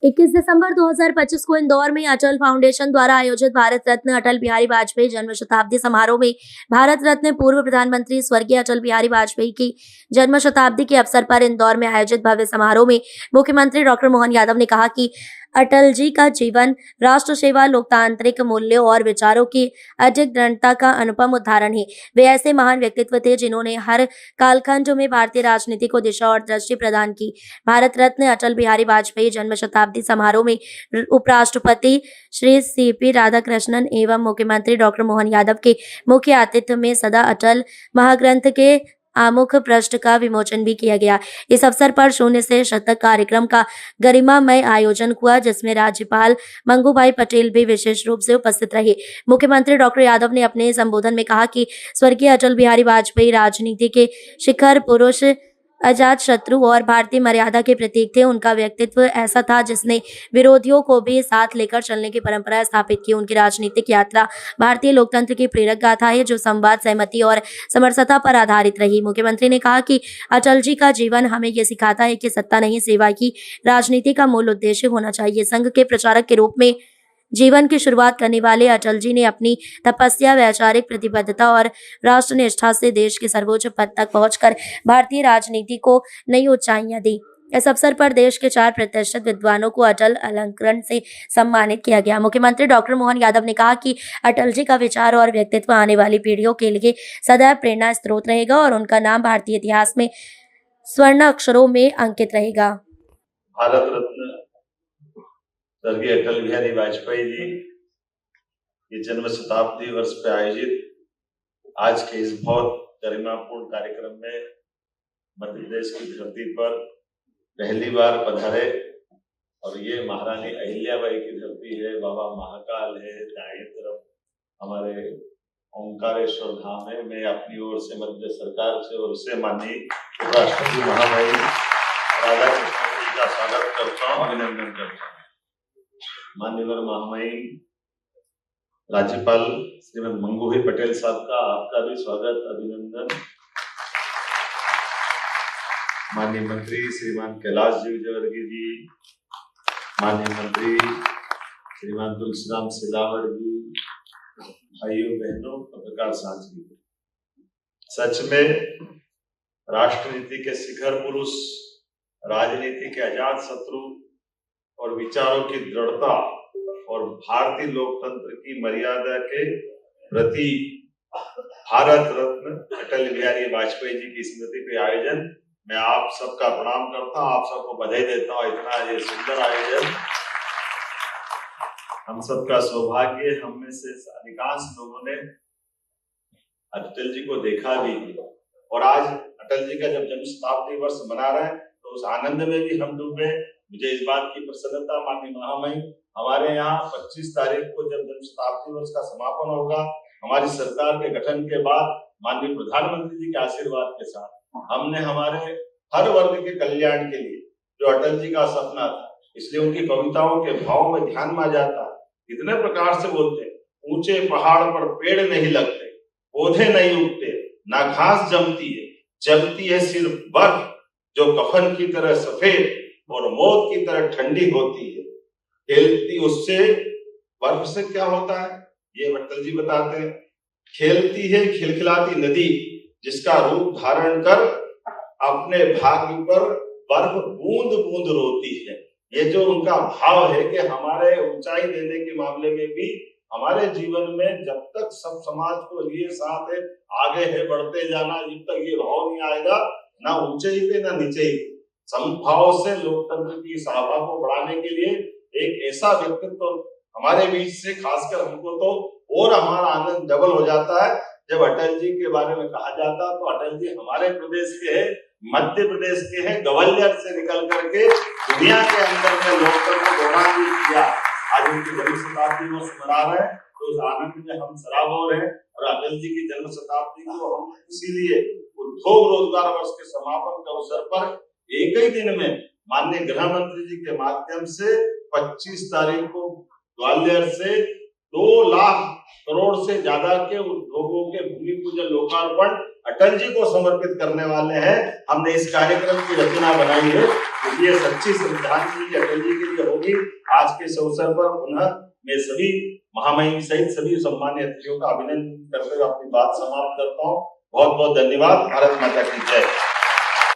21 दिसंबर 2025 को इंदौर में अटल फाउंडेशन द्वारा आयोजित भारत रत्न अटल बिहारी वाजपेयी जन्म शताब्दी समारोह में भारत रत्न पूर्व प्रधानमंत्री स्वर्गीय अटल बिहारी वाजपेयी की जन्म शताब्दी के अवसर पर इंदौर में आयोजित भव्य समारोह में मुख्यमंत्री डॉक्टर मोहन यादव ने कहा कि अटल जी का जीवन राष्ट्र सेवा, लोकतांत्रिक मूल्यों और विचारों की अडिग दृढ़ता का अनुपम उदाहरण है। वे ऐसे महान व्यक्तित्व थे जिन्होंने हर कालखंड में भारतीय राजनीति को दिशा और दृष्टि प्रदान की। भारत रत्न अटल बिहारी वाजपेयी जन्म शताब्दी समारोह में उपराष्ट्रपति श्री सीपी राधाकृष्णन एवं मुख्यमंत्री डॉक्टर मोहन यादव के मुख्य आतिथ्य में सदा अटल महाग्रंथ के आमुख पृष्ठ का विमोचन भी किया गया। इस अवसर पर शून्य से शतक कार्यक्रम का गरिमामय आयोजन हुआ, जिसमें राज्यपाल मंगूभाई पटेल भी विशेष रूप से उपस्थित रहे। मुख्यमंत्री डॉक्टर यादव ने अपने संबोधन में कहा कि स्वर्गीय अटल बिहारी वाजपेयी राजनीति के शिखर पुरुष, अजात शत्रु और भारतीय मर्यादा के प्रतीक थे। उनका व्यक्तित्व ऐसा था जिसने विरोधियों को भी साथ लेकर चलने की परंपरा स्थापित की। उनकी राजनीतिक यात्रा भारतीय लोकतंत्र की प्रेरक गाथा है, जो संवाद, सहमति और समरसता पर आधारित रही। मुख्यमंत्री ने कहा कि अटल जी का जीवन हमें ये सिखाता है कि सत्ता नहीं, सेवा की राजनीति का मूल उद्देश्य होना चाहिए। संघ के प्रचारक के रूप में जीवन की शुरुआत करने वाले अटल जी ने अपनी तपस्या, वैचारिक प्रतिबद्धता और राष्ट्रनिष्ठा से देश के सर्वोच्च पद तक पहुंचकर भारतीय राजनीति को नई ऊंचाइयां दी। इस अवसर पर देश के 4 प्रतिष्ठित विद्वानों को अटल अलंकरण से सम्मानित किया गया। मुख्यमंत्री डॉक्टर मोहन यादव ने कहा कि अटल जी का विचार और व्यक्तित्व आने वाली पीढ़ियों के लिए सदैव प्रेरणा स्रोत रहेगा और उनका नाम भारतीय इतिहास में स्वर्ण अक्षरों में अंकित रहेगा। भारत रत्न स्वर्गीय अटल बिहारी वाजपेयी जी के जन्म शताब्दी वर्ष पे आयोजित आज के इस बहुत गरिमापूर्ण कार्यक्रम में मध्य प्रदेश की धरती पर पहली बार पधारे और ये महारानी अहिल्याबाई की धरती है, बाबा महाकाल है, दाएं तरफ हमारे ओंकारेश्वर धाम है। मैं अपनी ओर से मध्य सरकार से ओर से माननीय उपराष्ट्रपति महामहिम राधाकृष्णन जी का स्वागत करता हूँ, अभिनंदन करता हूँ। माननीय महामहिम राज्यपाल श्रीमती मंगूभाई पटेल साहब का आपका भी स्वागत, अभिनंदन। माननीय मंत्री श्रीमान कैलाश जी विजयवर्गीय जी, माननीय मंत्री श्रीमान तुलसीराम सिलावट जी, भाइयों बहनों, पत्रकार साथी, सच में राष्ट्रनीति के शिखर पुरुष, राजनीति के अजात शत्रु और विचारों की दृढ़ता और भारतीय लोकतंत्र की मर्यादा के प्रति भारत रत्न अटल बिहारी वाजपेयी जी की स्मृति के आयोजन मैं आप सबका प्रणाम करता हूँ, आप सबको बधाई देता हूँ। इतना ये सुंदर आयोजन, हम सबका सौभाग्य। हम में से अधिकांश लोगों ने अटल जी को देखा भी और आज अटल जी का जब जन्म शताब्दी वर्ष मना रहे हैं तो उस आनंद में भी हम डूबे। मुझे इस बात की प्रसन्नता, माननीय महामहिम, हमारे यहाँ 25 तारीख को जब जन्म शताब्दी वर्ष का समापन होगा, हमारी सरकार के गठन के बाद माननीय प्रधानमंत्री जी के आशीर्वाद के साथ हमने हमारे हर वर्ग के कल्याण के लिए जो अटल जी का सपना था, इसलिए उनकी कविताओं के भाव में ध्यान में जाता इतने प्रकार से बोलते, ऊंचे पहाड़ पर पेड़ नहीं लगते, पौधे नहीं उगते, ना घास जमती है, जमती है सिर्फ बर्फ जो कफन की तरह सफेद और मौत की तरह ठंडी होती है। खेलती उससे बर्फ से क्या होता है ये अटल जी बताते हैं। खेलती है खिलखिलाती नदी जिसका रूप धारण कर अपने भाग्य पर बर्फ बूंद बूंद रोती है। ये जो उनका भाव है कि हमारे ऊंचाई देने के मामले में भी हमारे जीवन में जब तक सब समाज को लिए साथ है, आगे है बढ़ते जाना, जब तक ये भाव नहीं आएगा, ना ऊंचे ही पे ना नीचे ही, समभाव से लोकतंत्र की सभा को बढ़ाने के लिए एक ऐसा व्यक्तित्व हमारे बीच से, खासकर हमको तो और हमारा आनंद डबल हो जाता है जब अटल जी के बारे में कहा जाता। तो अटल जी हमारे प्रदेश के हैं, मध्य प्रदेश के हैं, ग्वालियर से निकल करके दुनिया के अंदर में लोकतंत्र को दौरान भी किया। आज उनकी जन्म शताब्दी वर्ष मना रहे हैं तो उस आनंद में हम सराबोर हैं। और अटल जी की जन्म शताब्दी को हम इसीलिए उद्योग रोजगार वर्ष के समापन के अवसर पर एक ही दिन में माननीय गृह मंत्री जी के माध्यम से 25 तारीख को ग्वालियर से 2 लाख करोड़ से ज्यादा के उद्योगों के भूमि पूजन लोकार्पण अटल जी को समर्पित करने वाले हैं। हमने इस कार्यक्रम की रचना बनाई है, ये सच्ची श्रद्धांजलि अटल जी के लिए होगी। आज के इस अवसर पर पुनः मैं सभी महामहिम सहित सभी सम्मान्य अतिथियों का अभिनंदन करते हुए अपनी बात समाप्त करता हूँ। बहुत बहुत धन्यवाद। भारत माता की जय।